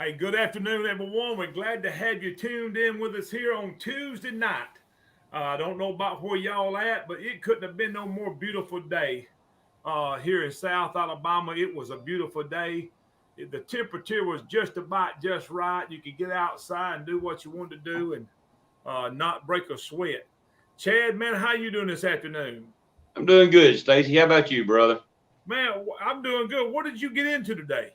Hey, good afternoon, everyone. We're glad to have you tuned in with us here on Tuesday night. I don't know about where y'all at, but it couldn't have been no more beautiful day here in South Alabama. It was a beautiful day. The temperature was just right. You could get outside and do what you wanted to do and not break a sweat. Chad, man, how you doing this afternoon? I'm doing good, Stacy. How about you, brother? Man, I'm doing good. What did you get into today?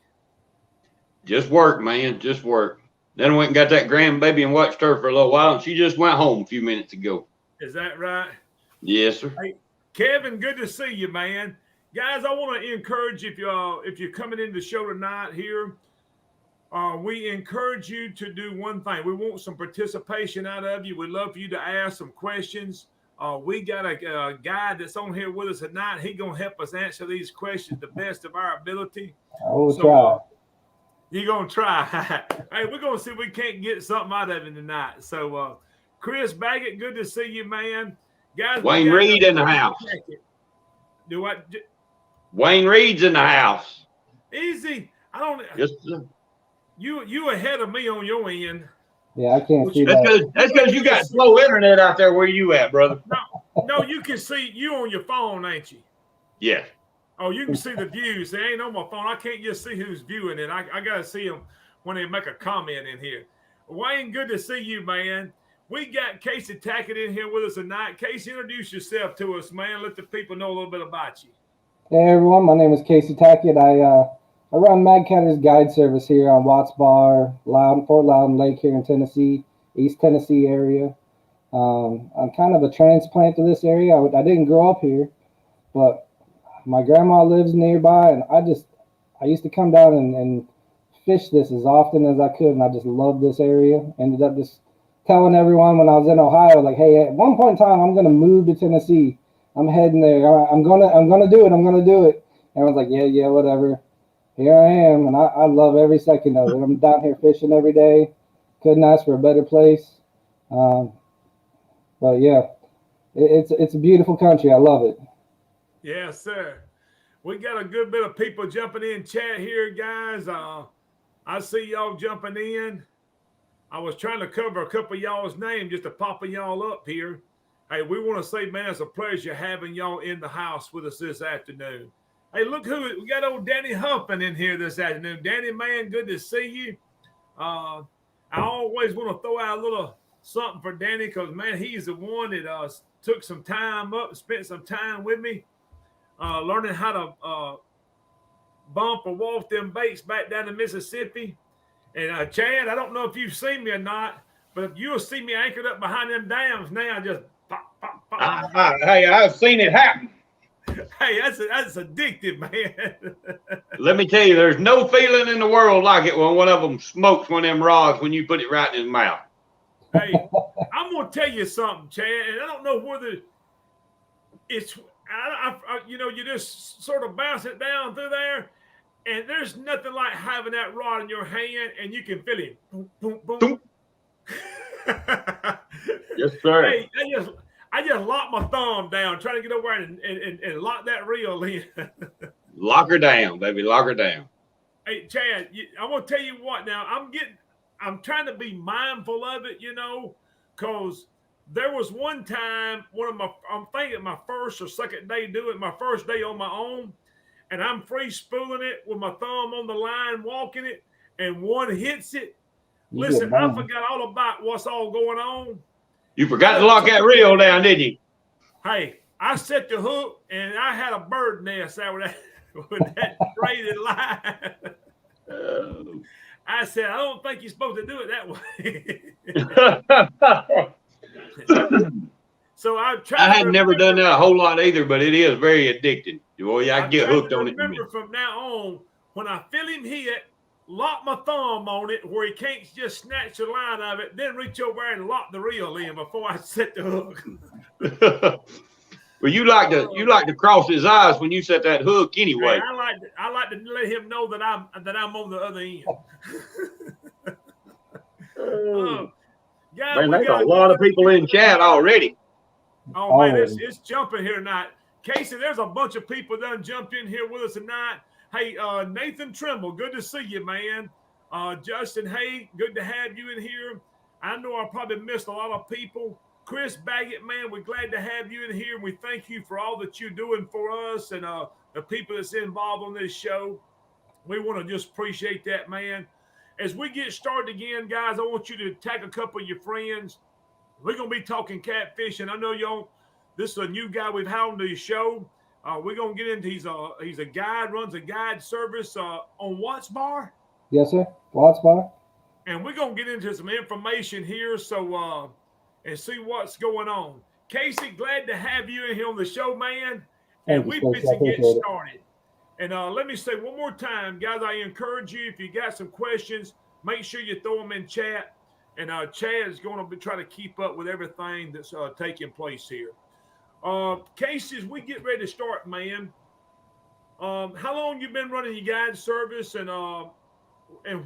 Just work, man. Just work. Then I went and got that grandbaby and watched her for a little while, and she just went home a few minutes ago. Is that right? Yes, sir. Hey, Kevin, good to see you, man. Guys, I want to encourage if you're coming into the show tonight here, we encourage you to do one thing. We want some participation out of you. We'd love for you to ask some questions. We got a guy that's on here with us tonight. He's going to help us answer these questions the best of our ability. I will try. You're going to try. Hey, we're going to see if we can't get something out of him tonight. So, Chris Badgett, good to see you, man. Guys, Wayne Reed in the house. Do what? Wayne Reed's in the house. Easy. I don't. Yes, sir. You ahead of me on your end. Yeah, I can't see that. That's because you got slow internet out there where you at, brother. No, you can see you on your phone, ain't you? Yeah. Oh, you can see the views. They ain't on my phone. I can't just see who's viewing it. I got to see them when they make a comment in here. Wayne, good to see you, man. We got Casey Tackett in here with us tonight. Casey, introduce yourself to us, man. Let the people know a little bit about you. Hey, everyone. My name is Casey Tackett. I run Mad Catter's guide service here on Watts Bar, Fort Loudon Lake here in Tennessee, East Tennessee area. I'm kind of a transplant to this area. I didn't grow up here, but my grandma lives nearby, and I used to come down and fish this as often as I could, and I just loved this area. Ended up just telling everyone when I was in Ohio, like, hey, at one point in time, I'm gonna move to Tennessee. I'm heading there. I'm gonna do it. I'm gonna do it. Everyone's like, yeah, whatever. Here I am, and I love every second of it. I'm down here fishing every day. Couldn't ask for a better place. But yeah, it's a beautiful country. I love it. Yes, sir. We got a good bit of people jumping in chat here, guys. I see y'all jumping in. I was trying to cover a couple of y'all's names just to pop y'all up here. Hey, we want to say, man, it's a pleasure having y'all in the house with us this afternoon. Hey, look we got old Danny Huffman in here this afternoon. Danny, man, good to see you. I always want to throw out a little something for Danny because, man, he's the one that took some time up, spent some time with me, learning how to bump or walk them baits back down to Mississippi. And, Chad, I don't know if you've seen me or not, but if you'll see me anchored up behind them dams now, just pop, pop, pop. Hey, I've seen it happen. Hey, that's addictive, man. Let me tell you, there's no feeling in the world like it when one of them smokes one of them rods when you put it right in his mouth. Hey, I'm going to tell you something, Chad, and I don't know whether it's, you just sort of bounce it down through there, and there's nothing like having that rod in your hand, and you can feel it. Boom, boom, boom. Yes, sir. Hey, I just locked my thumb down, trying to get over and lock that reel in. Lock her down, baby. Lock her down. Hey, Chad, I'm going to tell you what now. I'm trying to be mindful of it, because there was one time, I'm thinking my first or second day doing it, my first day on my own, and I'm free spooling it with my thumb on the line, walking it, and one hits it. Listen, I forgot all about what's all going on. You forgot to lock that reel down, didn't you? Hey, I set the hook, and I had a bird nest out with that braided line. I said, I don't think you're supposed to do it that way. So I had never done that a whole lot either, but it is very addicting. Boy, I get hooked on it. Remember from now on, when I feel him hit, lock my thumb on it where he can't just snatch the line of it, then reach over and lock the reel in before I set the hook. Well, you like to cross his eyes when you set that hook anyway. Man, I like to let him know that I'm on the other end. Man, there's a lot of people in chat already. Oh man, it's jumping here tonight. Casey, there's a bunch of people done jumped in here with us tonight. Hey, Nathan Trimble, good to see you, man. Justin, hey, good to have you in here. I know I probably missed a lot of people. Chris Badgett, man, we're glad to have you in here. And we thank you for all that you're doing for us and the people that's involved on this show. We want to just appreciate that, man. As we get started again, guys, I want you to tag a couple of your friends. We're going to be talking catfishing. I know y'all, this is a new guy we've had on the show. We're going to get into, he's a guide, runs a guide service on Watts Bar. Yes, sir. Watts Bar. And we're going to get into some information here so and see what's going on. Casey, glad to have you in here on the show, man. And we fit to get started. And let me say one more time, guys, I encourage you, if you got some questions, make sure you throw them in chat. And Chad is going to be trying to keep up with everything that's taking place here. Casey, as we get ready to start, man, how long you been running your guide service and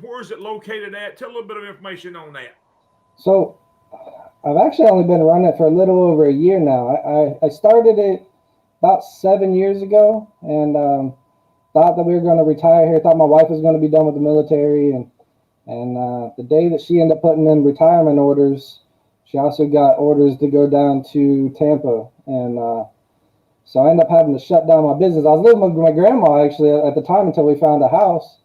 where's it located at? Tell a little bit of information on that. So I've actually only been running it for a little over a year now. I started it about 7 years ago and thought that we were going to retire here. Thought my wife was going to be done with the military. And the day that she ended up putting in retirement orders, she also got orders to go down to Tampa. And so I ended up having to shut down my business. I was living with my grandma actually at the time until we found a house.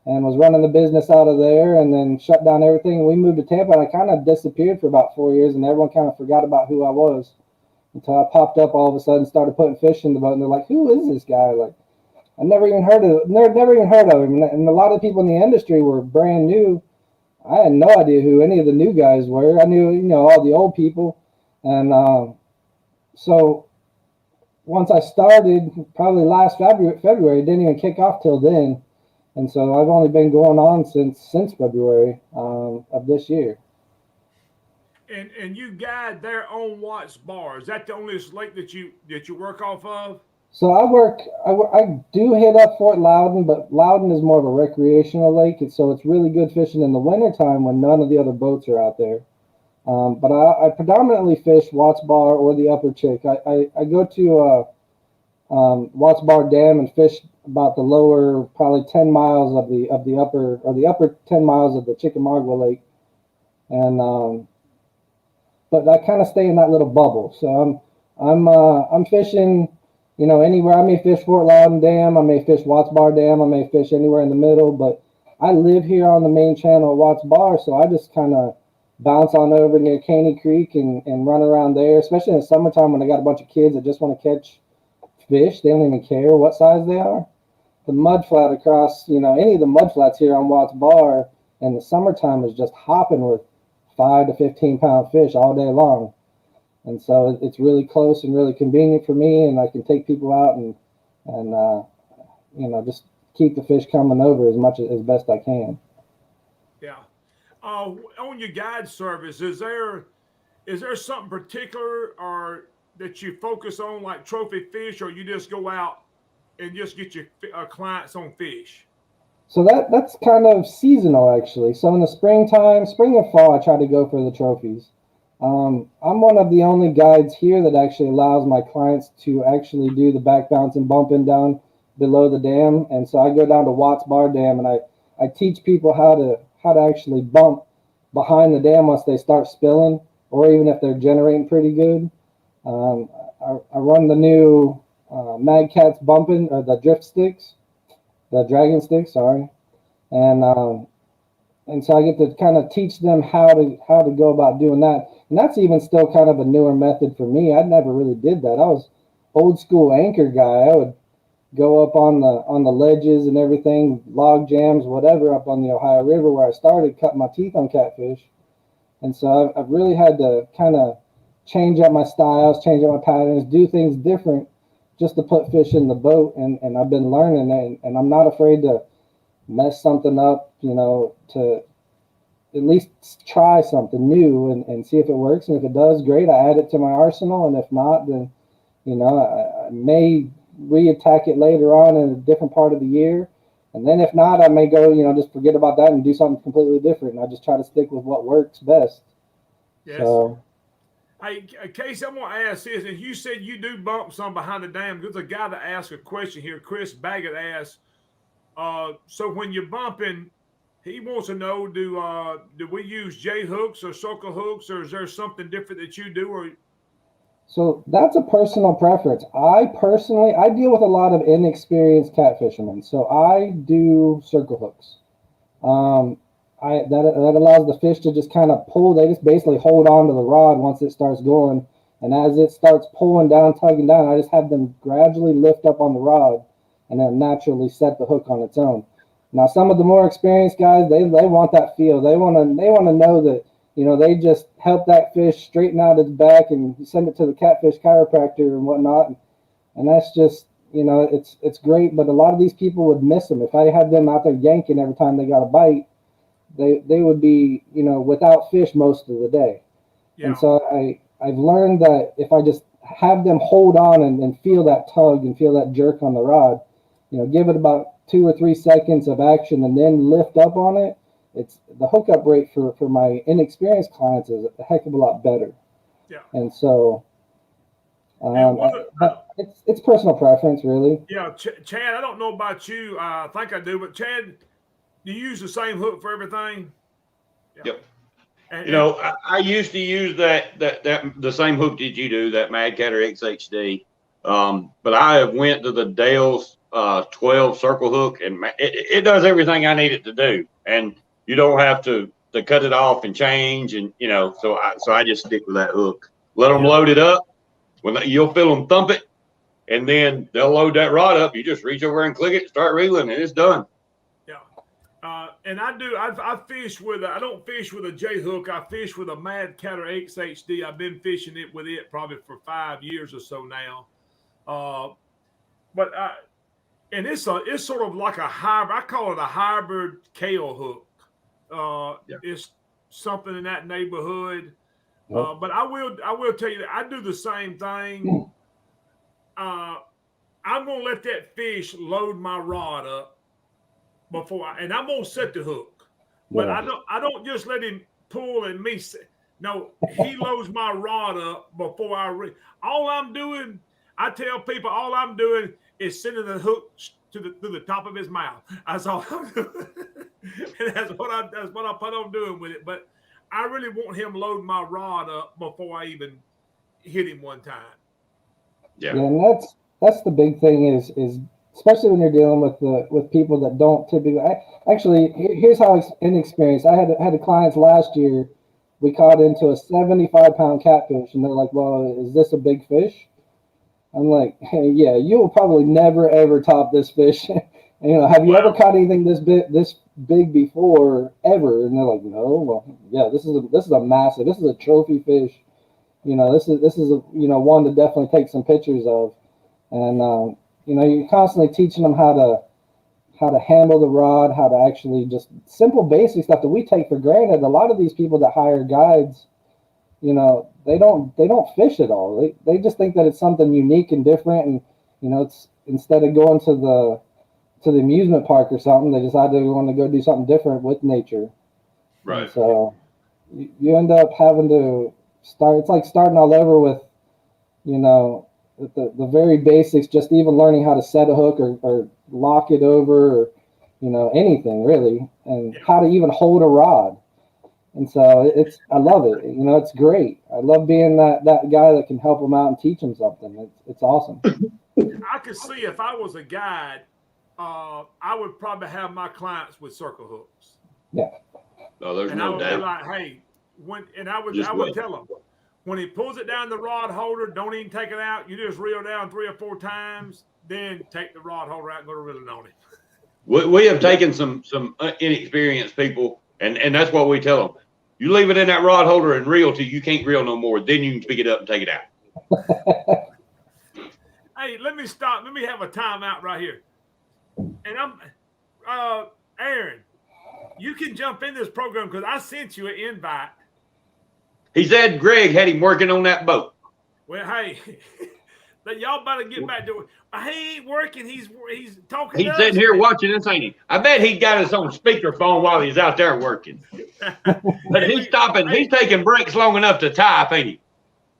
And was running the business out of there and then shut down everything. We moved to Tampa and I kind of disappeared for about 4 years and everyone kind of forgot about who I was until I popped up all of a sudden, started putting fish in the boat and they're like, who is this guy? Like, I never even heard of him. And a lot of people in the industry were brand new. I had no idea who any of the new guys were. I knew, all the old people. And so once I started, probably last February, it didn't even kick off till then. And so I've only been going on since February of this year. And you guide their own Watts Bar. Is that the only lake that you work off of? So I do hit up Fort Loudon, but Loudon is more of a recreational lake. So it's really good fishing in the wintertime when none of the other boats are out there. But I predominantly fish Watts Bar or the Upper Chick. I go to Watts Bar Dam and fish about the lower probably 10 miles of the upper 10 miles of the Chickamauga Lake, and but I kind of stay in that little bubble. So I'm fishing, anywhere. I may fish Fort Loudon Dam, I may fish Watts Bar Dam, I may fish anywhere in the middle. But I live here on the main channel at Watts Bar, so I just kind of bounce on over near Caney Creek and run around there, especially in the summertime when I got a bunch of kids that just want to catch fish. They don't even care what size they are. The mud flat across, any of the mud flats here on Watts Bar in the summertime is just hopping with 5 to 15 pound fish all day long. And so it's really close and really convenient for me, and I can take people out and just keep the fish coming over as best I can. Yeah. On your guide service, is there something particular or that you focus on, like trophy fish, or you just go out and just get your clients on fish? So that's kind of seasonal, actually. So in the spring and fall, I try to go for the trophies. I'm one of the only guides here that actually allows my clients to actually do the back bounce and bumping down below the dam. And so I go down to Watts Bar Dam and I teach people how to actually bump behind the dam once they start spilling, or even if they're generating pretty good. I run the new Mad Cat's bumping, or the drift sticks, the dragon sticks, sorry. And so I get to kind of teach them how to go about doing that. And that's even still kind of a newer method for me. I never really did that. I was old school anchor guy. I would go up on the ledges and everything, log jams, whatever, up on the Ohio River where I started, cut my teeth on catfish. And so I've really had to kind of change up my styles, change up my patterns, do things different just to put fish in the boat. And I've been learning that, and I'm not afraid to mess something up, to at least try something new and see if it works. And if it does, great, I add it to my arsenal. And if not, then, I may reattack it later on in a different part of the year. And then if not, I may go, just forget about that and do something completely different. And I just try to stick with what works best. Yes. So, hey, Casey, I'm going to ask this. And you said you do bump some behind the dam. There's a guy that asked a question here. Chris Badgett asked, so when you're bumping, He wants to know, do we use J hooks or circle hooks, or is there something different that you do? Or So that's a personal preference. I deal with a lot of inexperienced catfishermen, so I do circle hooks. That allows the fish to just kind of pull. They just basically hold on to the rod once it starts going, and as it starts pulling down, tugging down, I just have them gradually lift up on the rod, and then naturally set the hook on its own. Now, some of the more experienced guys, they want that feel. They want to know that, you know, they just help that fish straighten out its back and send it to the catfish chiropractor and whatnot. And that's just, you know, it's great. But a lot of these people would miss them. If I had them out there yanking every time they got a bite, they would be, you know, without fish most of the day. Yeah. And so I've learned that if I just have them hold on and feel that tug and feel that jerk on the rod, you know, give it about 2 or 3 seconds of action and then lift up on it, it's the hookup rate for my inexperienced clients is a heck of a lot better. Yeah. And so it's personal preference, really. Yeah, Chad, I don't know about you. I think I do, but Chad, do you use the same hook for everything? Yeah. Yep. And, you know, I used to use that the same hook that you do, that Mad Catter XHD. But I have went to the Dale's 12 circle hook, and it does everything I need it to do, and you don't have to cut it off and change, and you know, so I just stick with that hook. Let them load it up. You'll feel them thump it, and then they'll load that rod up. You just reach over and click it, start reeling, and it's done. Yeah, and I fish with I don't fish with a J hook. I fish with a Mad Catter XHD. I've been fishing it with it probably for 5 years or so now. And it's sort of like a hybrid. I call it a hybrid kale hook. It's something in that neighborhood. But I will tell you that I do the same thing. I'm gonna let that fish load my rod up before and I'm gonna set the hook. But I don't just let him pull and me. No, he loads my rod up before all I'm doing. I tell people all I'm doing is sending the hook to the top of his mouth. That's all I'm doing. And that's what I put on doing with it. But I really want him loading my rod up before I even hit him one time. Yeah, and that's the big thing is especially when you're dealing with people that don't typically. Actually, here's how inexperienced. I had a clients last year. We caught into a 75-pound catfish, and they're like, "Well, is this a big fish?" I'm like, "Hey, yeah, you will probably never ever top this fish." And, you know, have you ever caught anything this big before ever? And they're like, "No." Well, yeah, this is a massive. This is a trophy fish. You know, this is a one to definitely take some pictures of, and you know, you're constantly teaching them how to handle the rod, how to actually just simple basic stuff that we take for granted. A lot of these people that hire guides, you know, they don't fish at all. They just think that it's something unique and different, and you know, it's instead of going to the amusement park or something, they decide they want to go do something different with nature. Right. And so you end up having to start. It's like starting all over with, you know, the very basics. Just even learning how to set a hook or lock it over, or you know, anything really, and how to even hold a rod. And so I love it. You know, it's great. I love being that guy that can help them out and teach them something. It's awesome. I could see if I was a guide, I would probably have my clients with circle hooks. Yeah. No, there's and no I would doubt. be like, hey, I would tell them, when he pulls it down the rod holder, don't even take it out. You just reel down 3 or 4 times, then take the rod holder out and go to reeling on it. We have taken some inexperienced people, and that's what we tell them. You leave it in that rod holder and reel till you can't reel no more. Then you can pick it up and take it out. Hey, let me stop. Let me have a timeout right here. And I'm, Aaron, you can jump in this program because I sent you an invite. He said Greg had him working on that boat. Well, hey, y'all better get back to it. He ain't working. He's talking. He's sitting here watching us, ain't he? I bet he got us on speakerphone while he's out there working. But he's stopping. He's taking breaks long enough to type, ain't he?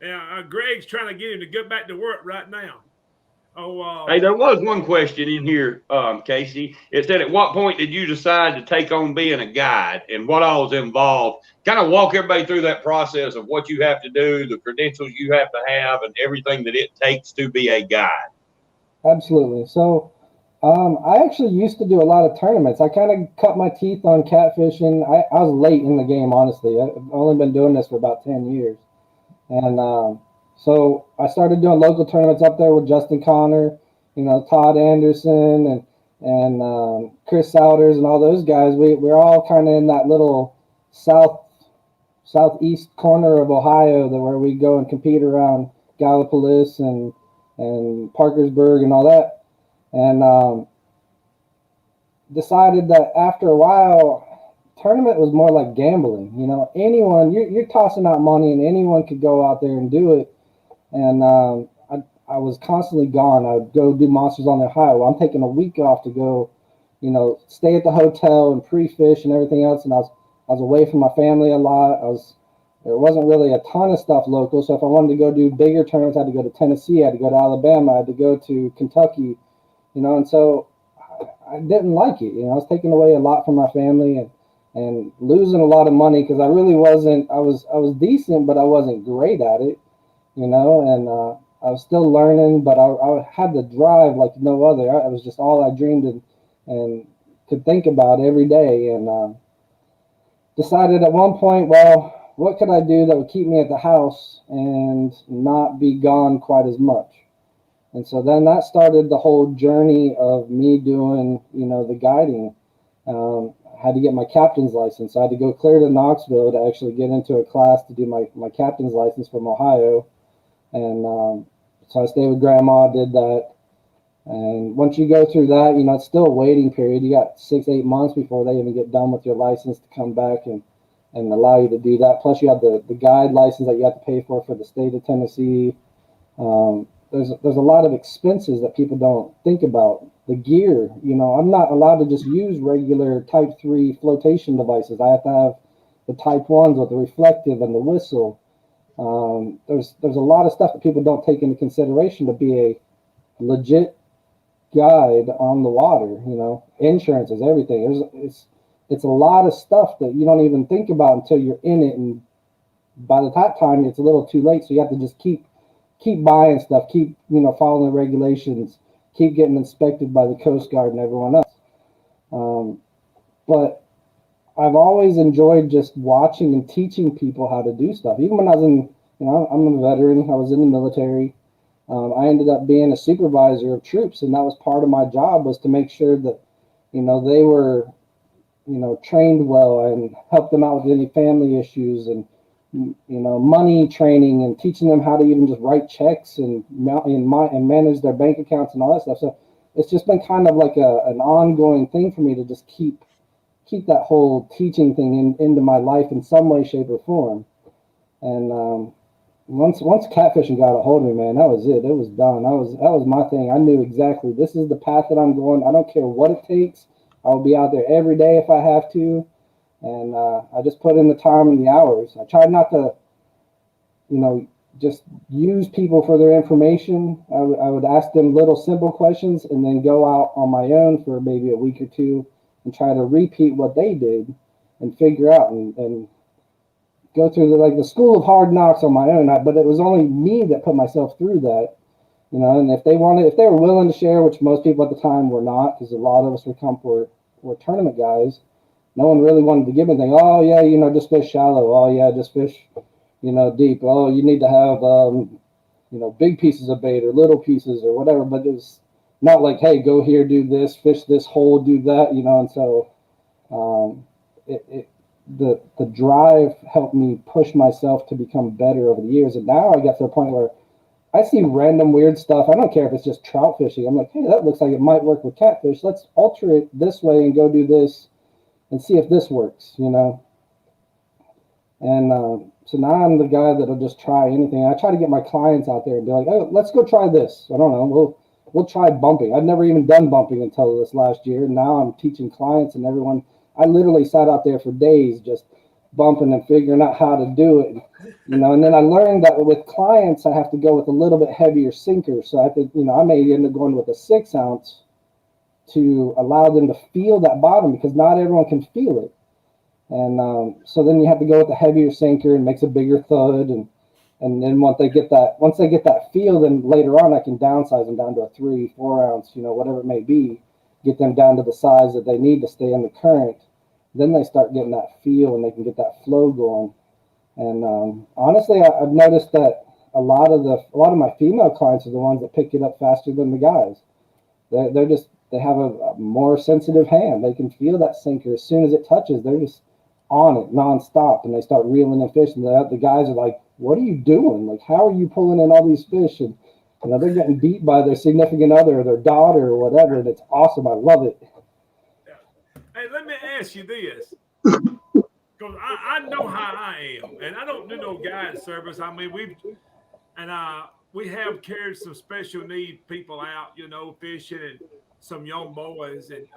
Yeah, Greg's trying to get him to get back to work right now. Oh, Hey, there was one question in here, Casey. It said, at what point did you decide to take on being a guide and what all was involved? Kind of walk everybody through that process of what you have to do, the credentials you have to have, and everything that it takes to be a guide. Absolutely. So I actually used to do a lot of tournaments. I kind of cut my teeth on catfishing. I was late in the game, honestly. I've only been doing this for about 10 years. And so I started doing local tournaments up there with Justin Connor, Todd Anderson and Chris Souders and all those guys. We're all kind of in that little southeast corner of Ohio where we go and compete around Gallipolis and Parkersburg and all that. And decided that after a while, tournament was more like gambling. Anyone, you're tossing out money and anyone could go out there and do it. And I was constantly gone. I would go do Monsters on the Ohio. I'm taking a week off to go, stay at the hotel and pre-fish and everything else. And I was away from my family a lot. There wasn't really a ton of stuff local. So if I wanted to go do bigger tournaments, I had to go to Tennessee, I had to go to Alabama, I had to go to Kentucky, and so I didn't like it. I was taking away a lot from my family and losing a lot of money because I really wasn't. I was decent, but I wasn't great at it, and I was still learning, but I had the drive like no other. It was just all I dreamed and could think about every day, and decided at one point, well, what could I do that would keep me at the house and not be gone quite as much? And so then that started the whole journey of me doing, the guiding. I had to get my captain's license. So I had to go clear to Knoxville to actually get into a class to do my captain's license from Ohio. And so I stayed with Grandma, did that. And once you go through that, it's still a waiting period. You got 6-8 months before they even get done with your license to come back and allow you to do that. Plus you have the guide license that you have to pay for the state of Tennessee. There's a lot of expenses that people don't think about. The gear, I'm not allowed to just use regular type 3 flotation devices. I have to have the type 1s with the reflective and the whistle. There's a lot of stuff that people don't take into consideration to be a legit guide on the water. Insurances, everything. It's a lot of stuff that you don't even think about until you're in it, and by the time it's a little too late. So you have to just keep buying stuff, keep following the regulations, keep getting inspected by the Coast Guard and everyone else. But I've always enjoyed just watching and teaching people how to do stuff. Even when I was in, I'm a veteran. I was in the military. I ended up being a supervisor of troops, and that was part of my job, was to make sure that they were trained well and help them out with any family issues and, money training and teaching them how to even just write checks and manage their bank accounts and all that stuff. So it's just been kind of like an ongoing thing for me to just keep that whole teaching thing into my life in some way, shape, or form. And once catfishing got a hold of me, man, that was it. It was done. That was my thing. I knew exactly this is the path that I'm going. I don't care what it takes. I'll be out there every day if I have to. And I just put in the time and the hours. I tried not to, just use people for their information. I would ask them little simple questions and then go out on my own for maybe a week or two and try to repeat what they did and figure out and go through the school of hard knocks on my own. But it was only me that put myself through that, and if they were willing to share, which most people at the time were not, because a lot of us were tournament guys. No one really wanted to give anything. Oh yeah, just fish shallow. Oh yeah, just fish, deep. Oh, you need to have, big pieces of bait or little pieces or whatever. But it was not like, hey, go here, do this, fish this hole, do that, And so, the drive helped me push myself to become better over the years. And now I got to a point where I see random weird stuff. I don't care if it's just trout fishing. I'm like, hey, that looks like it might work with catfish. Let's alter it this way and go do this and see if this works, And so now I'm the guy that'll just try anything. I try to get my clients out there and be like, oh, let's go try this. I don't know. We'll try bumping. I'd never even done bumping until this last year. And now I'm teaching clients and everyone. I literally sat out there for days just bumping and figuring out how to do it. And then I learned that with clients, I have to go with a little bit heavier sinker. So I think, I may end up going with a 6 ounce to allow them to feel that bottom, because not everyone can feel it. And so then you have to go with the heavier sinker, and makes a bigger thud. And then once they get that feel, then later on I can downsize them down to a 3, 4 ounce, whatever it may be, get them down to the size that they need to stay in the current. Then they start getting that feel, and they can get that flow going. And honestly, I've noticed that a lot of my female clients are the ones that pick it up faster than the guys. They have a more sensitive hand. They can feel that sinker as soon as it touches. They're just on it nonstop, and they start reeling in fish. And the guys are like, "What are you doing? Like, how are you pulling in all these fish?" And they're getting beat by their significant other or their daughter or whatever. And it's awesome. I love it. Hey, let me ask you this, because I know how I am, and I don't do no guide service. I mean, we have carried some special need people out, fishing, and some young boys, and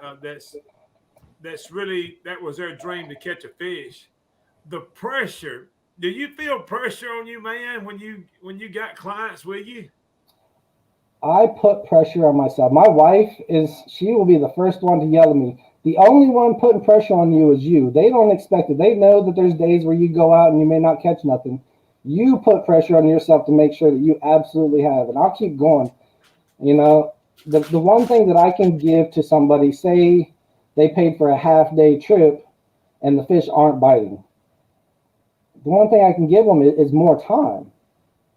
that was their dream to catch a fish. The pressure. Do you feel pressure on you, man, when you got clients with you? I put pressure on myself. My wife she will be the first one to yell at me. The only one putting pressure on you is you. They don't expect it. They know that there's days where you go out and you may not catch nothing. You put pressure on yourself to make sure that you absolutely have. And I'll keep going. The one thing that I can give to somebody, say they paid for a half-day trip and the fish aren't biting. The one thing I can give them is more time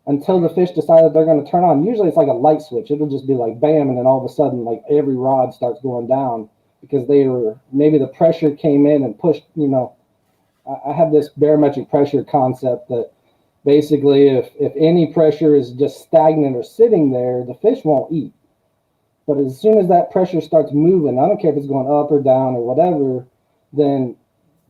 until the fish decide that they're going to turn on. Usually it's like a light switch. It'll just be like bam, and then all of a sudden, like, every rod starts going down because maybe the pressure came in and pushed. I have this barometric pressure concept that basically if any pressure is just stagnant or sitting there, the fish won't eat. But as soon as that pressure starts moving, I don't care if it's going up or down or whatever, then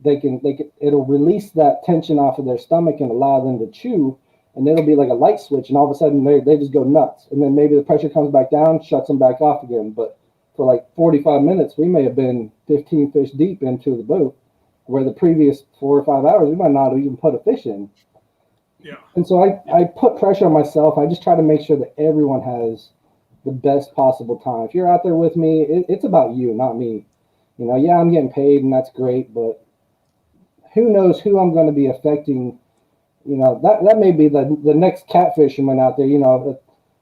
it'll release that tension off of their stomach and allow them to chew, and it'll be like a light switch, and all of a sudden they just go nuts. And then maybe the pressure comes back down, shuts them back off again. But for like 45 minutes, we may have been 15 fish deep into the boat, where the previous 4 or 5 hours we might not have even put a fish in. Yeah. And so I put pressure on myself. I just try to make sure that everyone has the best possible time. If you're out there with me, it's about you, not me. Yeah, I'm getting paid and that's great, but who knows who I'm going to be affecting. That may be the next catfisherman out there.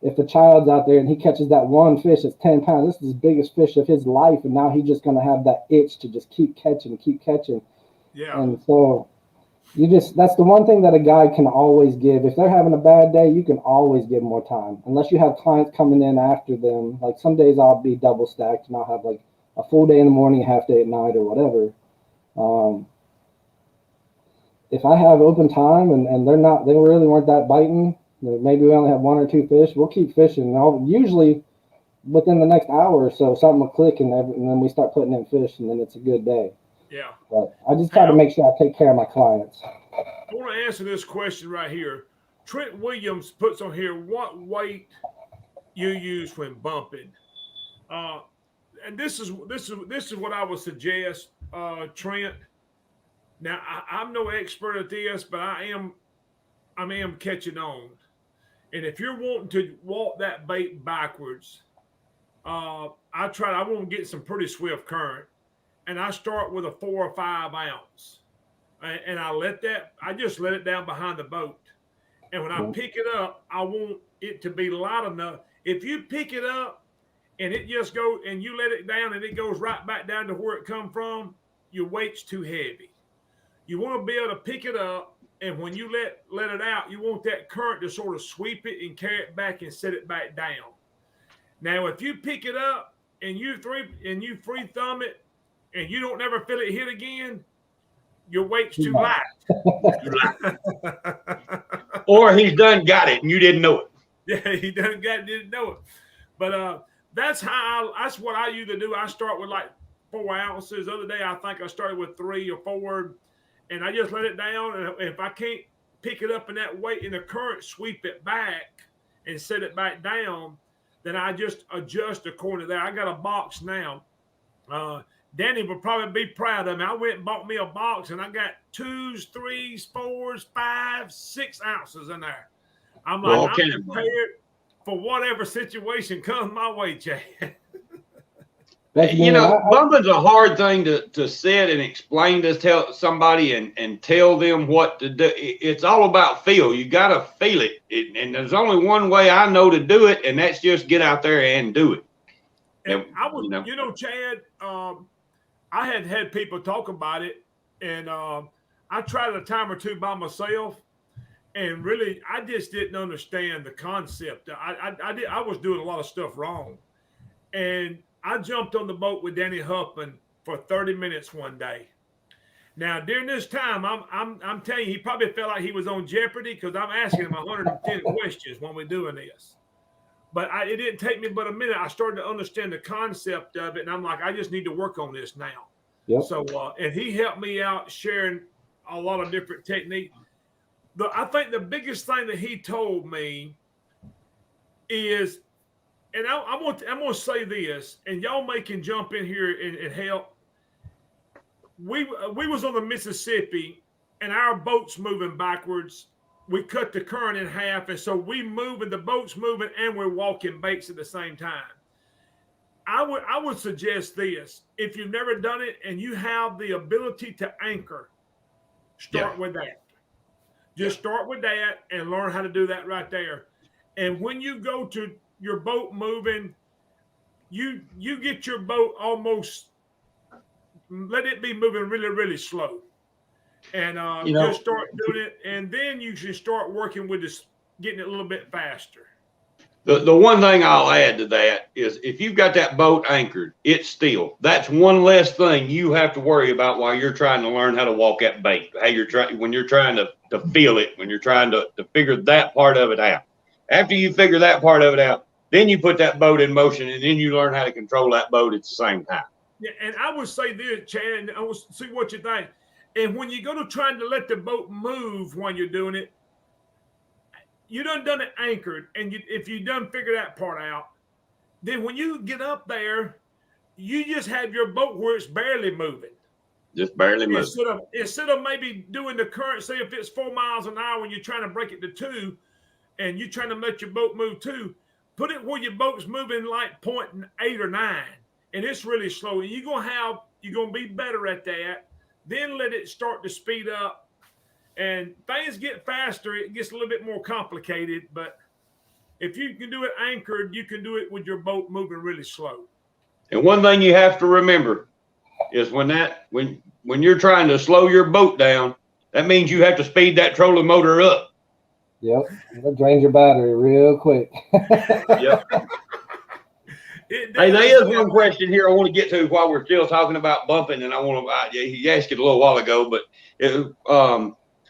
If the child's out there and he catches that one fish that's 10 pounds, this is the biggest fish of his life, and now he's just going to have that itch to just keep catching. Yeah. And so that's the one thing that a guide can always give. If they're having a bad day, you can always give more time, unless you have clients coming in after them. Like some days I'll be double stacked and I'll have like a full day in the morning, a half day at night, or whatever. If I have open time and they really weren't that biting, maybe we only have 1 or 2 fish, we'll keep fishing. Usually within the next hour or so, something will click, and then we start putting in fish, and then it's a good day. Yeah. But I just try to make sure I take care of my clients. I want to answer this question right here. Trent Williams puts on here, what weight you use when bumping? And this is what I would suggest, Trent. Now I'm no expert at this, but I am catching on. And if you're wanting to walk that bait backwards, I want to get some pretty swift current, and I start with a 4 or 5 ounce, and I just let it down behind the boat. And when I pick it up, I want it to be light enough. If you pick it up and it just goes, and you let it down and it goes right back down to where it come from, your weight's too heavy. You want to be able to pick it up, and when you let it out, you want that current to sort of sweep it and carry it back and set it back down. Now, if you pick it up and you free thumb it and you don't never feel it hit again, your weight's too light. Or he's done got it and you didn't know it. Yeah, he didn't know it. But that's what I usually do. I start with like 4 ounces. The other day, I think I started with 3 or 4, and I just let it down. And if I can't pick it up in that weight in the current, sweep it back and set it back down, then I just adjust according to that. I got a box now. Danny would probably be proud of me. I went and bought me a box, and I got 2s, 3s, 4s, 5s, 6 ounces in there. I'm like, I'm prepared for whatever situation comes my way, Chad. You know, bumping's a hard thing to sit and explain to tell somebody and tell them what to do. It's all about feel. You got to feel it. And there's only one way I know to do it, and that's just get out there and do it. And I was, Chad, I had people talk about it, and I tried a time or two by myself, and really, I just didn't understand the concept. I was doing a lot of stuff wrong, and I jumped on the boat with Danny Huffman for 30 minutes one day. Now, during this time, I'm telling you, he probably felt like he was on Jeopardy because I'm asking him 110 questions when we're doing this. But it didn't take me but a minute. I started to understand the concept of it, and I'm like, I just need to work on this now. Yep. So, and he helped me out sharing a lot of different techniques. I think the biggest thing that he told me is, and I'm going to say this, and y'all can jump in here and help. We was on the Mississippi, and our boat's moving backwards. We cut the current in half, and so we moving, the boat's moving, and we're walking baits at the same time. I would suggest this: if you've never done it and you have the ability to anchor, start with that. Just start with that and learn how to do that right there. And when you go to your boat moving, you get your boat almost, let it be moving really, really slow. And just start doing it. And then you should start working with this, getting it a little bit faster. The one thing I'll add to that is if you've got that boat anchored, it's still. That's one less thing you have to worry about while you're trying to learn how to walk that bait. When you're trying to feel it, when you're trying to figure that part of it out. After you figure that part of it out, then you put that boat in motion, and then you learn how to control that boat at the same time. Yeah, and I would say this, Chad, and I will see what you think. And when you go to trying to let the boat move when you're doing it, you done it anchored, and if you done figure that part out, then when you get up there, you just have your boat where it's barely moving. Just barely moving. Instead of maybe doing the current, say if it's 4 miles an hour when you're trying to break it to 2, and you're trying to let your boat move 2, put it where your boat's moving like 0.8 or 9, and it's really slow. And you're gonna be better at that. Then let it start to speed up. And things get faster, it gets a little bit more complicated. But if you can do it anchored, you can do it with your boat moving really slow. And one thing you have to remember is when you're trying to slow your boat down, that means you have to speed that trolling motor up. Yep, that drains your battery real quick. Yep. Hey, there is one question here I want to get to while we're still talking about bumping, and I want to. He asked it a little while ago, but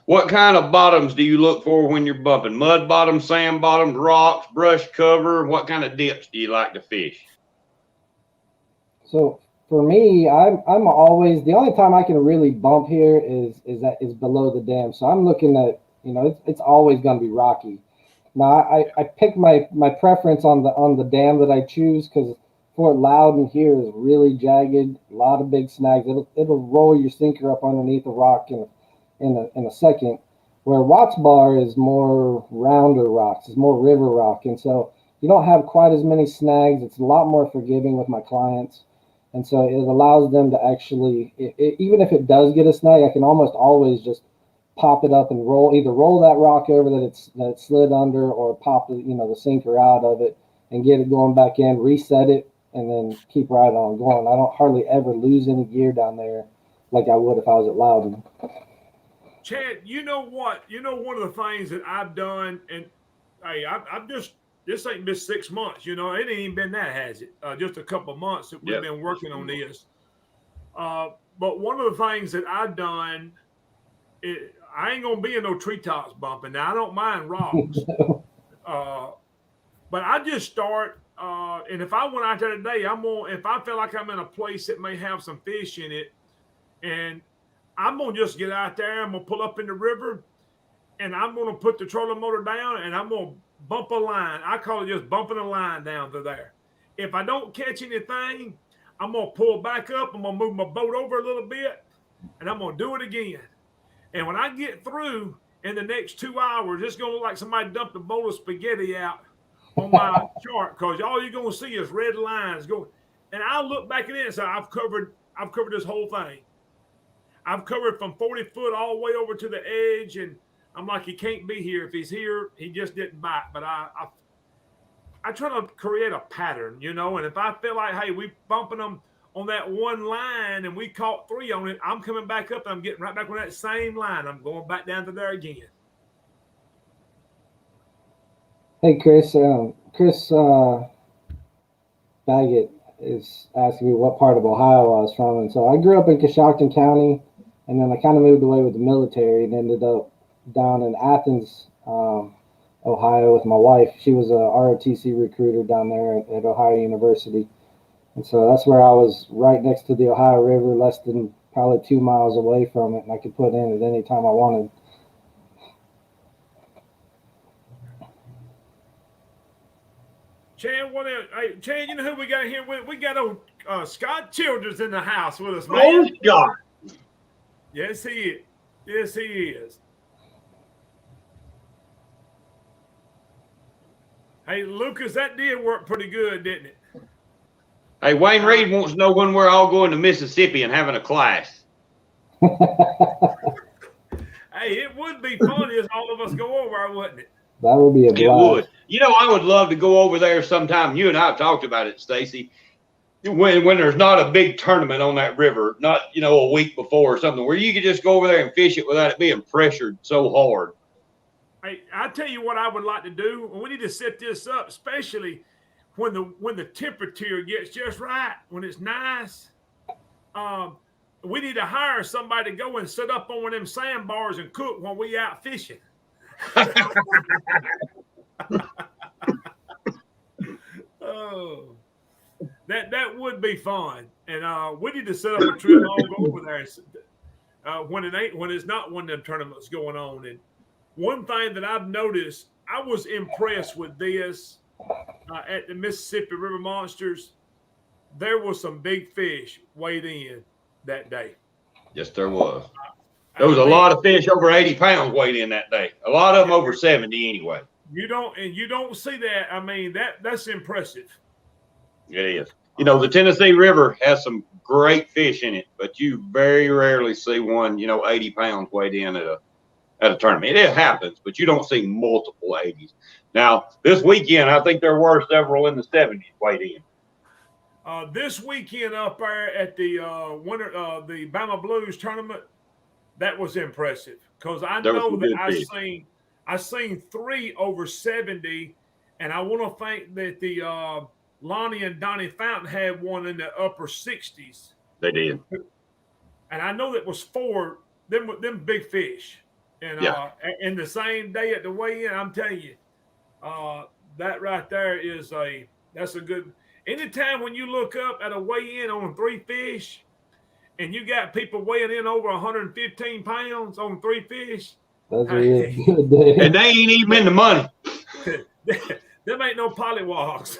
what kind of bottoms do you look for when you're bumping? Mud bottoms, sand bottoms, rocks, brush cover? What kind of dips do you like to fish? So for me, I'm always, the only time I can really bump here is below the dam. So I'm looking at, it's always going to be rocky. Now I pick my preference on the dam that I choose because Fort Loudon here is really jagged, a lot of big snags. It'll roll your sinker up underneath a rock in a second, where Watts Bar is more rounder rocks, it's more river rock, and so you don't have quite as many snags. It's a lot more forgiving with my clients, and so it allows them to actually, even if it does get a snag, I can almost always just pop it up and either roll that rock over that it slid under, or pop the sinker out of it and get it going back in, reset it, and then keep right on going. I don't hardly ever lose any gear down there like I would if I was at Loudon. Chad, you know what? One of the things that I've done, and hey, this ain't been 6 months. It ain't even been that, has it? Just a couple of months that we've been working on this. But one of the things that I've done, I ain't gonna be in no treetops bumping. Now I don't mind rocks, but I just start. And if I went out there today, if I feel like I'm in a place that may have some fish in it, and I'm going to just get out there, I'm going to pull up in the river, and I'm going to put the trolling motor down, and I'm going to bump a line. I call it just bumping a line down to there. If I don't catch anything, I'm going to pull back up. I'm going to move my boat over a little bit, and I'm going to do it again. And when I get through in the next 2 hours, it's going to look like somebody dumped a bowl of spaghetti out on my chart, because all you're going to see is red lines going. And I'll look back at it and say, I've covered this whole thing. I've covered from 40 foot all the way over to the edge, and I'm like, he can't be here. If he's here, he just didn't bite. But I try to create a pattern, you know, and if I feel like, hey, we bumping them on that one line and we caught 3 on it, I'm coming back up and I'm getting right back on that same line. I'm going back down to there again. Hey, Chris. Chris Badgett is asking me what part of Ohio I was from. And so I grew up in Coshocton County, and then I kind of moved away with the military and ended up down in Athens, Ohio with my wife. She was a ROTC recruiter down there at Ohio University. And so that's where I was, right next to the Ohio River, less than probably 2 miles away from it, and I could put in at any time I wanted. Chad, hey, Chad, you know who we got here? We got old Scott Childers in the house with us, man. Oh, God. Yes, he is. Yes, he is. Hey, Lucas, that did work pretty good, didn't it? Hey, Wayne Reed wants to know when we're all going to Mississippi and having a class. Hey, it would be funny if all of us go over, wouldn't it? That would be a blast. It would. You know, I would love to go over there sometime. You and I have talked about it, Stacy. When there's not a big tournament on that river, not, you know, a week before or something, where you could just go over there and fish it without it being pressured so hard. Hey, I tell you what I would like to do. We need to set this up, especially when the temperature gets just right, when it's nice. We need to hire somebody to go and sit up on one of them sandbars and cook while we out fishing. Oh, that would be fun, and we need to set up a trip all go over there when it's not one of them tournaments going on. And one thing that I've noticed, I was impressed with this at the Mississippi River Monsters. There was some big fish weighed in that day. Yes, there was. There was a lot of fish over 80 pounds weighed in that day. A lot of them over 70 anyway. You don't see that. I mean, that's impressive. It is. You know, the Tennessee River has some great fish in it, but you very rarely see one, 80 pounds weighed in at a tournament. It happens, but you don't see multiple 80s. Now, this weekend, I think there were several in the 70s weighed in. This weekend up there at the the Bama Blues tournament, that was impressive, because I know that I seen 3 over 70, and I want to think that the Lonnie and Donnie Fountain had one in the upper 60s. They did, and I know that was 4 them big fish, and in the same day at the weigh-in. I'm telling you, that right there that's a good. Anytime when you look up at a weigh-in on 3 fish, and you got people weighing in over 115 pounds on 3 fish, that's a really good day. And they ain't even in the money. Them ain't no pollywogs.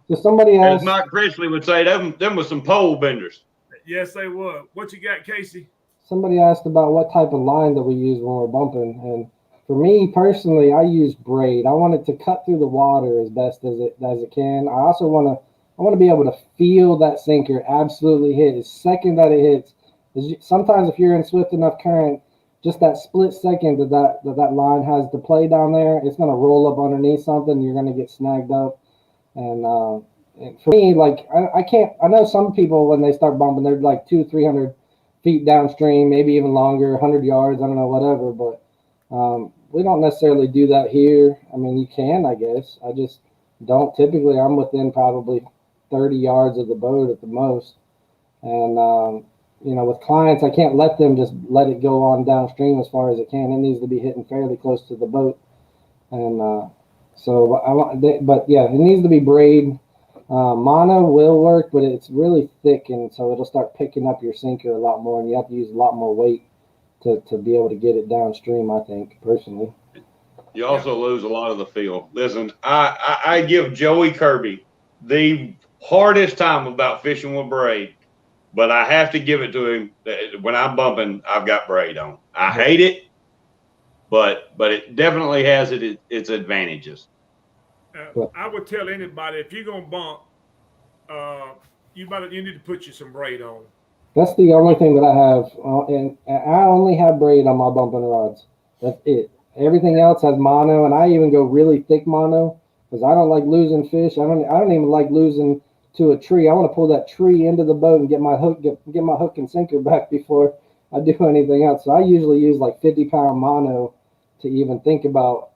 So somebody asked, as Mike Presley would say, them was some pole benders. Yes, they would. What you got, Casey? Somebody asked about what type of line that we use when we're bumping, and for me personally, I use braid. I want it to cut through the water as best as it can. I also want to be able to feel that sinker absolutely hit. The second that it hits, sometimes if you're in swift enough current, just that split second that line has to play down there, it's going to roll up underneath something. You're going to get snagged up. And for me, like, I know some people, when they start bumping, they're like 200-300 feet downstream, maybe even longer, 100 yards, I don't know, whatever. But we don't necessarily do that here. I mean, you can, I guess. I just don't. Typically, I'm within probably 30 yards of the boat at the most. And, with clients, I can't let them just let it go on downstream as far as it can. It needs to be hitting fairly close to the boat. And but yeah, it needs to be braid. Mono will work, but it's really thick, and so it'll start picking up your sinker a lot more, and you have to use a lot more weight to be able to get it downstream, I think, personally. You also lose a lot of the feel. Listen, I give Joey Kirby the hardest time about fishing with braid, but I have to give it to him. When I'm bumping, I've got braid on. I hate it, but it definitely has its advantages. I would tell anybody, if you're gonna bump, you need to put you some braid on. That's the only thing that I have, and I only have braid on my bumping rods. That's it. Everything else has mono, and I even go really thick mono because I don't like losing fish. I don't even like losing to a tree. I want to pull that tree into the boat and get my hook and sinker back before I do anything else. So I usually use like 50-pound mono to even think about,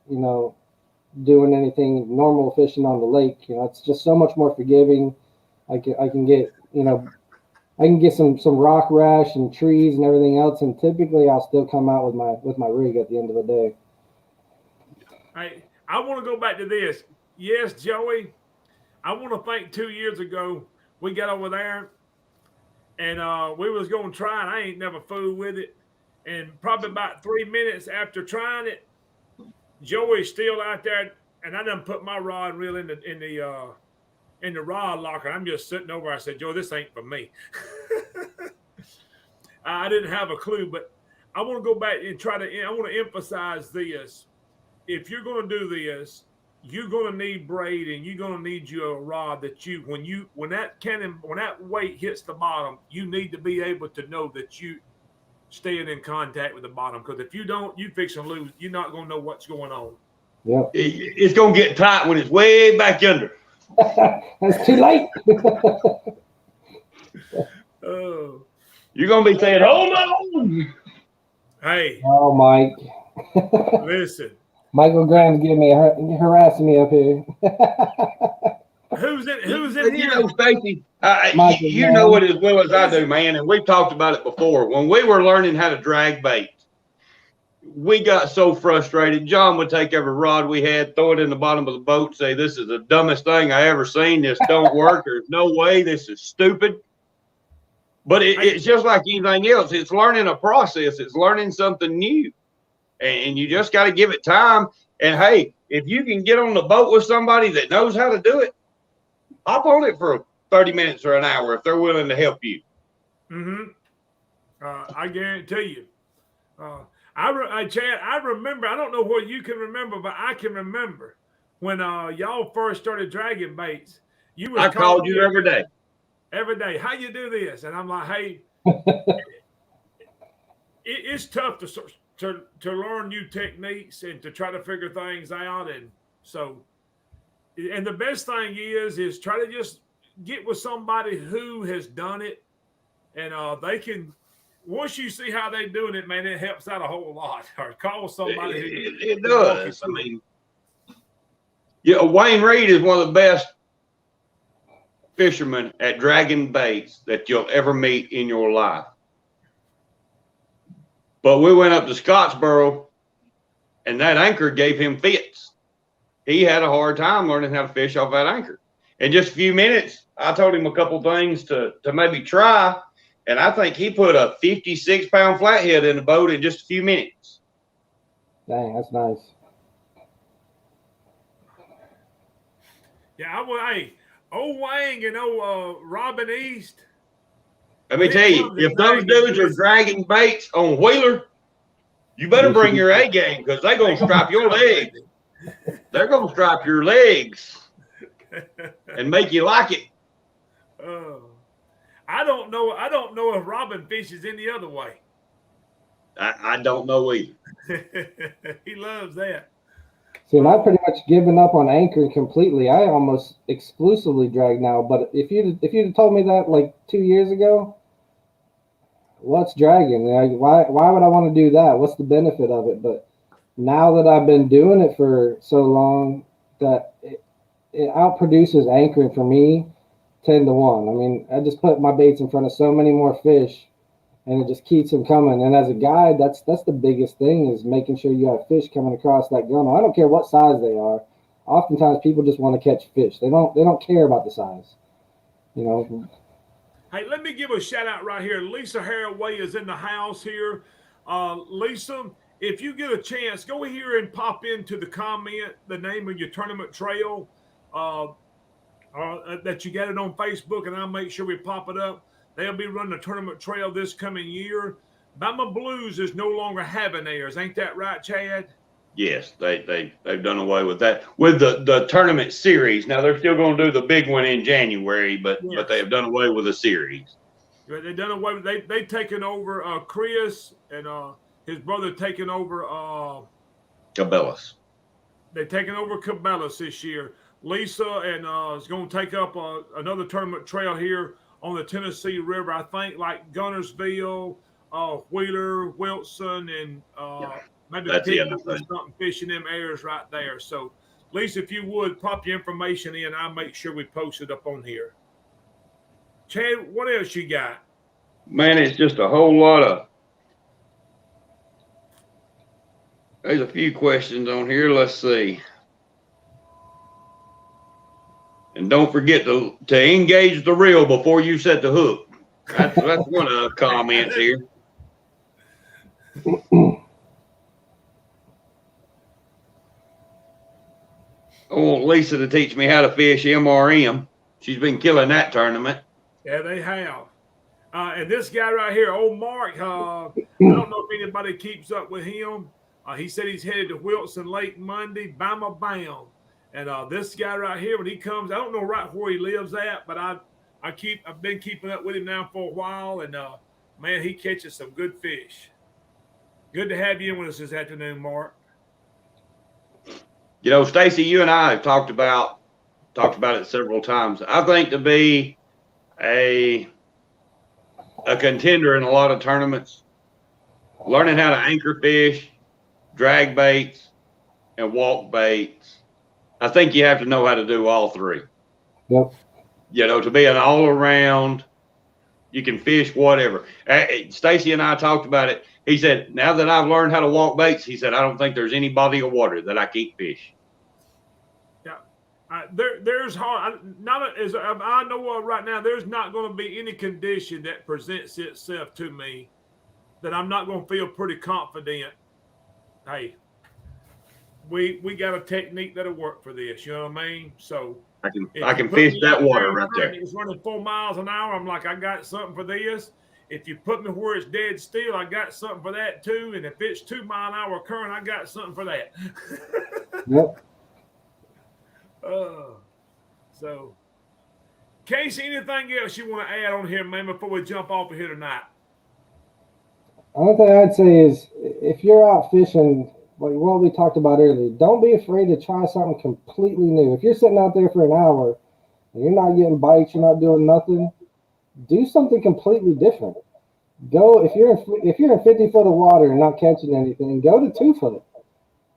doing anything normal fishing on the lake. It's just so much more forgiving. I can get, I can get some rock rash and trees and everything else, and typically I'll still come out with my rig at the end of the day. I want to go back to this. Yes, Joey, I want to think 2 years ago we got over there and we was going to try it. I ain't never fooled with it. And probably about 3 minutes after trying it, Joey's still out there, and I done put my rod and reel in the rod locker. I'm just sitting over. I said, Joey, this ain't for me. I didn't have a clue, but I want to go back and I want to emphasize this. If you're going to do this, you're going to need braid, and you're going to need you a rod that when that weight hits the bottom, you need to be able to know that you staying in contact with the bottom. Because if you don't, you fix and lose. You're not going to know what's going on. Yeah, it's going to get tight when it's way back under. It's too late. Oh, you're going to be saying, hold on. Hey. Oh, Mike. Listen. Michael Graham's harassing me up here. Who's in here? Stacy, you know it as well as I do, man. And we've talked about it before. When we were learning how to drag bait, we got so frustrated. John would take every rod we had, throw it in the bottom of the boat, say, this is the dumbest thing I ever seen. This don't work. There's no way. This is stupid. But it's just like anything else. It's learning a process. It's learning something new. And you just got to give it time. And, hey, if you can get on the boat with somebody that knows how to do it, hop on it for 30 minutes or an hour if they're willing to help you. I guarantee you. Chad, I remember, I don't know what you can remember, but I can remember when y'all first started dragging baits. I called you every day. Every day. How you do this? And I'm like, hey, it's tough to learn new techniques and to try to figure things out. And so, and the best thing is try to just get with somebody who has done it, and they can. Once you see how they're doing it, man, it helps out a whole lot. Or call somebody. It does. I mean, Wayne Reed is one of the best fishermen at dragging baits that you'll ever meet in your life. But we went up to Scottsboro, and that anchor gave him fits. He had a hard time learning how to fish off that anchor. In just a few minutes, I told him a couple things to maybe try, and I think he put a 56-pound flathead in the boat in just a few minutes. Dang, that's nice. Yeah, old Wang and old Robin East. Let me tell you, if those dudes are dragging baits on Wheeler, you better bring your A game because they're going to strap your legs. They're going to strap your legs and make you like it. I don't know if Robin fishes any other way. I don't know either. He loves that. See, and I've pretty much given up on anchoring completely. I almost exclusively drag now. But if you'd told me that like 2 years ago, what's dragging? Why would I want to do that? What's the benefit of it? But now that I've been doing it for so long, that it outproduces anchoring for me 10-1. I mean, I just put my baits in front of so many more fish, and it just keeps them coming. And as a guide, that's the biggest thing, is making sure you have fish coming across that gunnel. I don't care what size they are. Oftentimes, people just want to catch fish. They don't care about the size. Hey, let me give a shout out right here. Lisa Haraway is in the house here. Lisa, if you get a chance, go here and pop into the comment the name of your tournament trail. that you got it on Facebook, and I'll make sure we pop it up. They'll be running a tournament trail this coming year. Bama Blues is no longer having theirs. Ain't that right, Chad? Yes, they've done away with that. With the tournament series. Now, they're still going to do the big one in January, but they have done away with the series. They've done away with they've taken over Chris and his brother taking over Cabela's. They've taken over Cabela's this year. Lisa and is going to take up another tournament trail here on the Tennessee River. I think like Guntersville, Wheeler, Wilson, and maybe Pickwick or something fishing them areas right there. So, Lisa, if you would pop your information in, I'll make sure we post it up on here. Chad, what else you got? Man, it's just a whole lot of. There's a few questions on here. Let's see. And don't forget to engage the reel before you set the hook. That's one of the comments here. I want Lisa to teach me how to fish MRM. She's been killing that tournament. Yeah, they have. And this guy right here, old Mark, I don't know if anybody keeps up with him. He said he's headed to Wilson Lake Monday, Bama bound. And this guy right here, when he comes, I don't know right where he lives at, but I've been keeping up with him now for a while, and man, he catches some good fish. Good to have you in with us this afternoon, Mark. You know, Stacy, you and I have talked about it several times. I think to be a contender in a lot of tournaments, learning how to anchor fish, drag baits, and walk baits, I think you have to know how to do all three. Yep. You know, to be an all-around, you can fish whatever. Stacy and I talked about it. He said, now that I've learned how to walk baits, he said, I don't think there's any body of water that I can't fish. Yeah. There's hard. Not as I know of right now, there's not going to be any condition that presents itself to me that I'm not going to feel pretty confident. Hey, we got a technique that'll work for this. You know what I mean? So I can fish that water right there. It's running 4 miles an hour. I'm like, I got something for this. If you put me where it's dead still, I got something for that too. And if it's 2 mile an hour current, I got something for that. Yep. So, Casey, anything else you want to add on here, man, before we jump off of here tonight? Only thing I'd say is if you're out fishing, like what we talked about earlier, don't be afraid to try something completely new. If you're sitting out there for an hour and you're not getting bites, you're not doing nothing, do something completely different. Go if you're in 50 foot of water and not catching anything, go to 2 foot.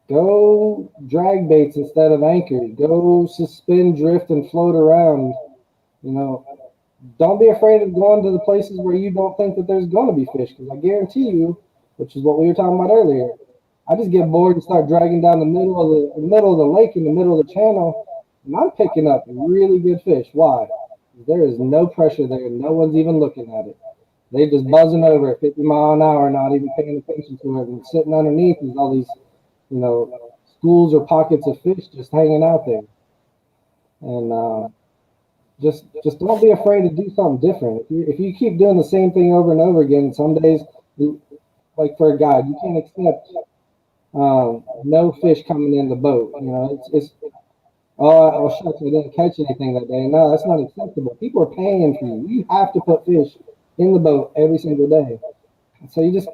Go drag baits instead of anchors. Go suspend, drift, and float around. You know, don't be afraid of going to the places where you don't think that there's going to be fish, because I guarantee you, which is what we were talking about earlier, I just get bored and start dragging down the middle of the lake in the middle of the channel, and I'm picking up really good fish. Why? There is no pressure there. No one's even looking at it. They're just buzzing over at 50 mile an hour, not even paying attention to it, and sitting underneath is all these, you know, schools or pockets of fish just hanging out there. And just don't be afraid to do something different. If you keep doing the same thing over and over again, some days, like for a guide, you can't accept no fish coming in the boat. You know, it's oh shucks, I didn't catch anything that day. No, that's not acceptable. People are paying for you. You have to put fish in the boat every single day. So you just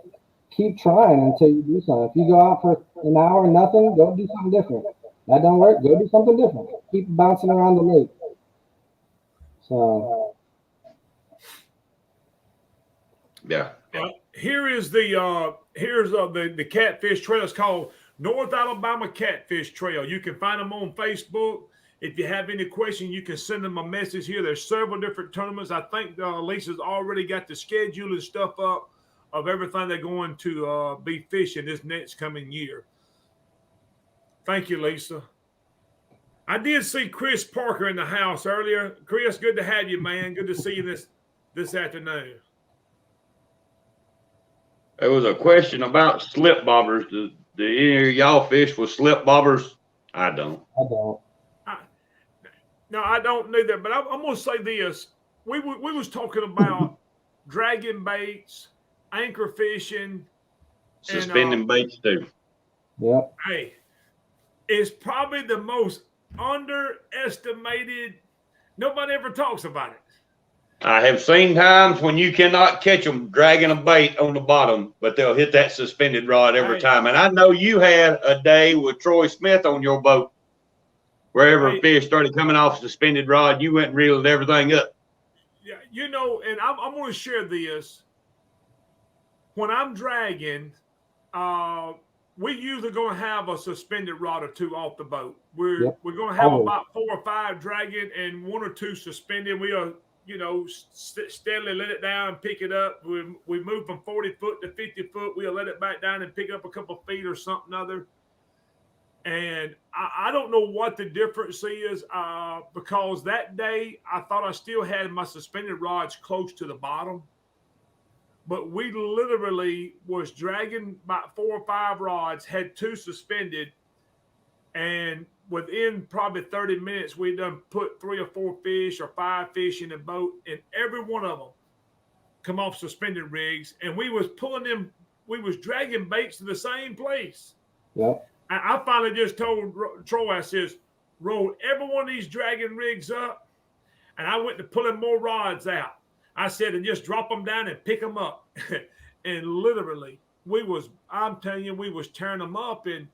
keep trying until you do something. If you go out for an hour and nothing, go do something different. That don't work, go do something different. Keep bouncing around the lake. So yeah. Here is the Catfish Trail. It's called North Alabama Catfish Trail. You can find them on Facebook. If you have any questions, you can send them a message here. There's several different tournaments. I think Lisa's already got the schedule and stuff up of everything they're going to be fishing this next coming year. Thank you, Lisa. I did see Chris Parker in the house earlier. Chris, good to have you, man. Good to see you this afternoon. There was a question about slip bobbers. Do any of y'all fish with slip bobbers? I don't. No, I don't need that, but I'm going to say this. We was talking about dragging baits, anchor fishing, Suspending baits too. Yep. Hey, it's probably the most underestimated. Nobody ever talks about it. I have seen times when you cannot catch them dragging a bait on the bottom, but they'll hit that suspended rod every time. And I know you had a day with Troy Smith on your boat. Wherever a fish started coming off suspended rod, you went and reeled everything up. Yeah, you know, and I'm going to share this. When I'm dragging, we usually going to have a suspended rod or two off the boat. We're going to have about 4 or 5 dragging and 1 or 2 suspended. We are, you know, steadily let it down, pick it up. We move from 40 foot to 50 foot. We'll let it back down and pick up a couple feet or something other. And I don't know what the difference is because that day I thought I still had my suspended rods close to the bottom. But we literally was dragging about 4 or 5 rods, had 2 suspended, and within probably 30 minutes, we done put 3 or 4 fish or 5 fish in the boat, and every one of them come off suspended rigs, and we was pulling them, we was dragging baits to the same place. Yep. I finally just told Troy, I says, roll every one of these dragging rigs up, and I went to pulling more rods out. I said, and just drop them down and pick them up. And literally, I'm telling you, we was tearing them up. And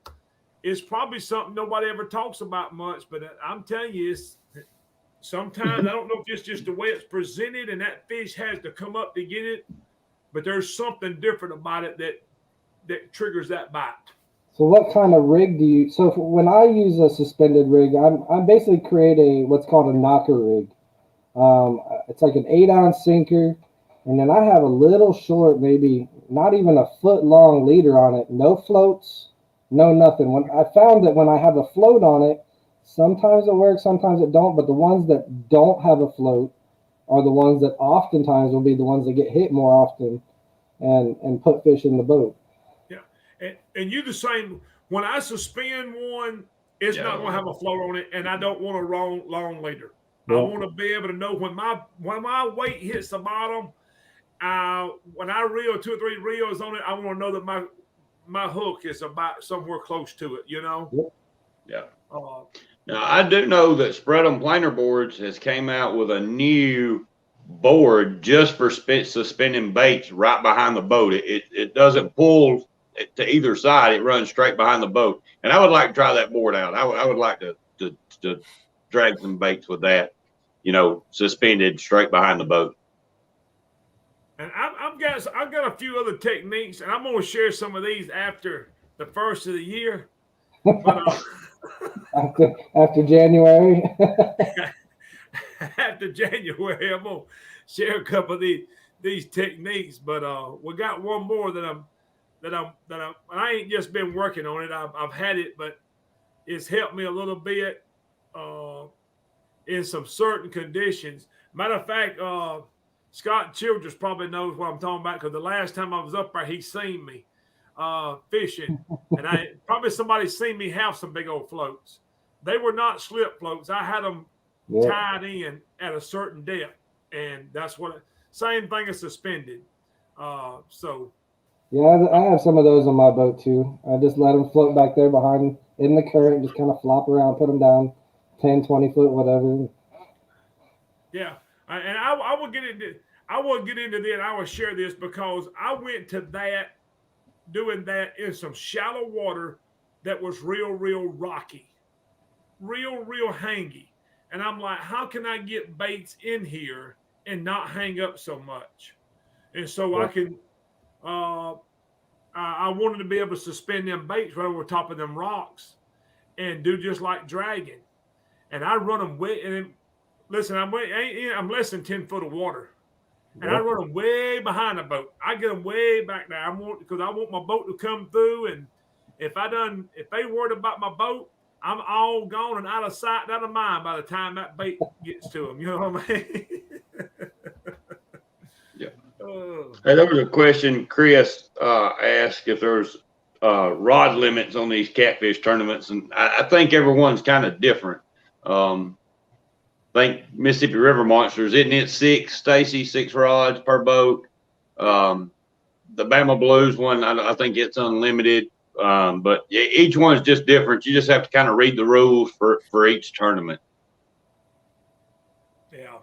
it's probably something nobody ever talks about much. But I'm telling you, it's sometimes, I don't know if it's just the way it's presented and that fish has to come up to get it. But there's something different about it that triggers that bite. So what kind of rig do you, so when I use a suspended rig, I'm basically create what's called a knocker rig. It's like an 8-ounce sinker, and then I have a little short, maybe not even a foot long leader on it. No floats, no nothing. When I found that when I have a float on it, sometimes it works, sometimes it don't. But the ones that don't have a float are the ones that oftentimes will be the ones that get hit more often and put fish in the boat. Yeah, and you the same. When I suspend one, it's not going to have a float on it, and I don't want a long leader. I want to be able to know when my weight hits the bottom. When I reel 2 or 3 reels on it, I want to know that my hook is about somewhere close to it. You know. Yeah. Now I do know that Spread 'em Planer Boards has came out with a new board just for suspending baits right behind the boat. It doesn't pull to either side; it runs straight behind the boat. And I would like to try that board out. I would like to drag some baits with that, you know, suspended straight behind the boat. And I've got a few other techniques, and I'm going to share some of these after the first of the year. But, after January. After January, I'm going to share a couple of these techniques. But we got one more that I ain't just been working on it. I've had it, but it's helped me a little bit. In some certain conditions. Matter of fact, Scott Childress probably knows what I'm talking about because the last time I was up there, he seen me fishing. And probably somebody seen me have some big old floats. They were not slip floats. I had them tied in at a certain depth. And that's same thing as suspended. Yeah, I have some of those on my boat too. I just let them float back there behind in the current, just kind of flop around, put them down 10, 20 foot, whatever. Yeah. And I will get into that. I will share this because I went to doing that in some shallow water that was real rocky, real hangy. And I'm like, how can I get baits in here and not hang up so much? And so I can, I wanted to be able to suspend them baits right over top of them rocks and do just like dragging. And I run them way, and listen, I'm less than 10 foot of water. And I run them way behind the boat. I get them way back there. Because I want my boat to come through. And if they worried about my boat, I'm all gone and out of sight, out of mind by the time that bait gets to them. You know what I mean? Yeah. Hey, there was a question Chris asked if there's rod limits on these catfish tournaments, and I think everyone's kind of different. think Mississippi River Monsters, isn't it 6, Stacy, 6 rods per boat? The Bama Blues one, I think it's unlimited. But each one is just different. You just have to kind of read the rules for each tournament. Yeah.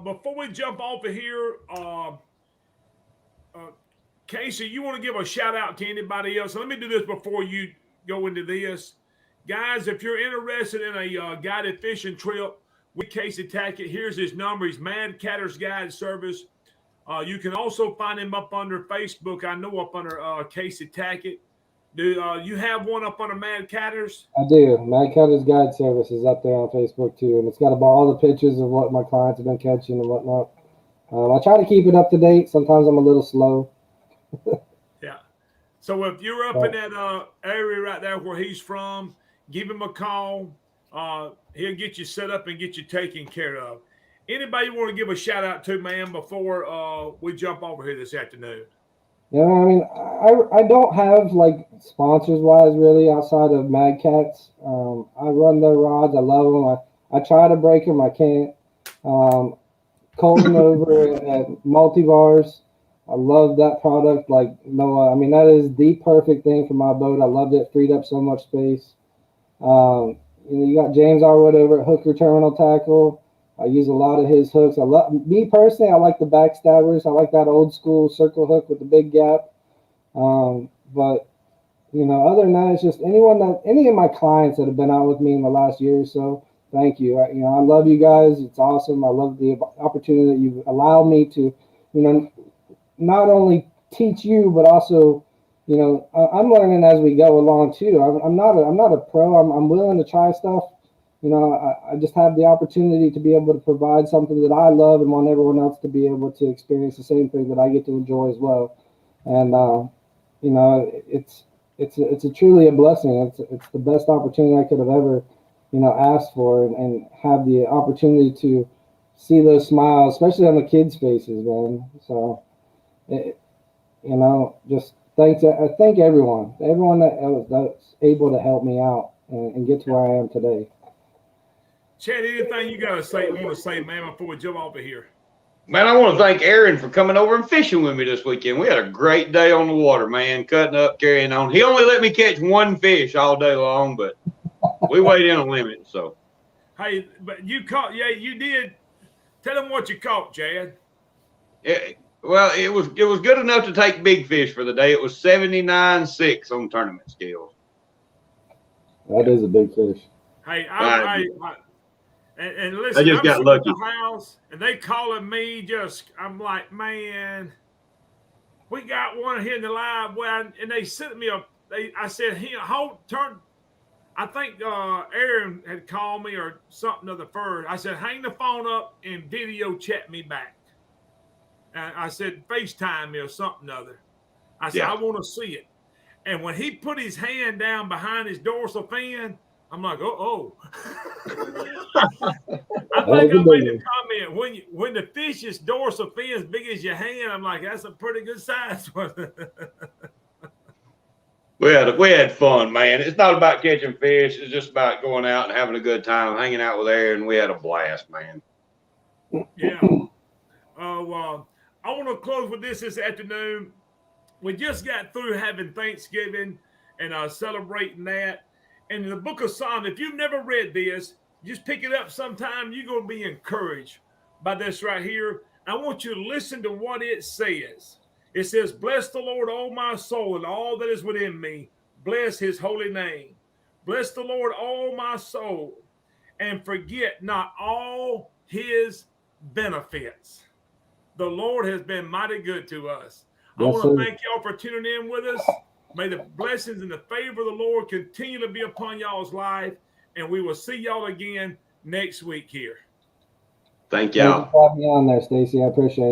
Before we jump off of here, Casey, you want to give a shout out to anybody else? Let me do this before you go into this. Guys, if you're interested in a guided fishing trip with Casey Tackett, here's his number. He's Mad Catter's Guide Service. You can also find him up under Facebook. I know up under Casey Tackett. Do you have one up under Mad Catters? I do. Mad Catter's Guide Service is up there on Facebook too, and it's got about all the pictures of what my clients have been catching and whatnot. I try to keep it up to date. Sometimes I'm a little slow. Yeah. So if you're up in that area right there where he's from, give him a call. He'll get you set up and get you taken care of. Anybody you want to give a shout out to, man, before we jump over here this afternoon? Yeah, I mean, I don't have like sponsors wise really outside of Mad Cats. I run their rods. I love them. I try to break them. I can't. Colton over at Multivars. I love that product. Like Noah, I mean, that is the perfect thing for my boat. I loved it. Freed up so much space. You got James Arwood over at Hooker Terminal Tackle. I use a lot of his hooks. Me personally, I like the backstabbers. I like that old school circle hook with the big gap. But other than that, it's just any of my clients that have been out with me in the last year or so. Thank you. I love you guys. It's awesome. I love the opportunity that you've allowed me to, not only teach you, but also, I'm learning as we go along too. I'm not a pro. I'm willing to try stuff. I just have the opportunity to be able to provide something that I love and want everyone else to be able to experience the same thing that I get to enjoy as well. And it's truly a blessing. It's the best opportunity I could have ever asked for, and have the opportunity to see those smiles, especially on the kids' faces, man. So, just I thank everyone that was able to help me out and get to where I am today. Chad, anything you want to say, man, before we jump off of here? Man, I want to thank Aaron for coming over and fishing with me this weekend. We had a great day on the water, man, cutting up, carrying on. He only let me catch one fish all day long, but we weighed in a limit. So, hey, but you caught, you did. Tell them what you caught, Chad. Well, it was good enough to take big fish for the day. It was 79.6 on tournament scales. That is a big fish. Hey, and listen, I just got lucky. At the house, and they calling me. I'm like, man, we got one here in the live well, and they sent me I said, turn. I think Aaron had called me or something of the first. I said, hang the phone up and video chat me back. And I said, FaceTime me or something other. I said, I want to see it. And when he put his hand down behind his dorsal fin, I'm like, oh. I think I made a comment when the fish's dorsal fin is big as your hand. I'm like, that's a pretty good size. We had fun, man. It's not about catching fish. It's just about going out and having a good time, hanging out with Aaron. We had a blast, man. Yeah. I want to close with this afternoon. We just got through having Thanksgiving and celebrating that. And in the book of Psalms, if you've never read this, just pick it up sometime. You're going to be encouraged by this right here. I want you to listen to what it says. It says, bless the Lord, O my soul, and all that is within me. Bless his holy name. Bless the Lord, O my soul, and forget not all his benefits. The Lord has been mighty good to us. I want to thank y'all for tuning in with us. May the blessings and the favor of the Lord continue to be upon y'all's life, and we will see y'all again next week here. Thank y'all. Thanks for having me on there, Stacy. I appreciate it.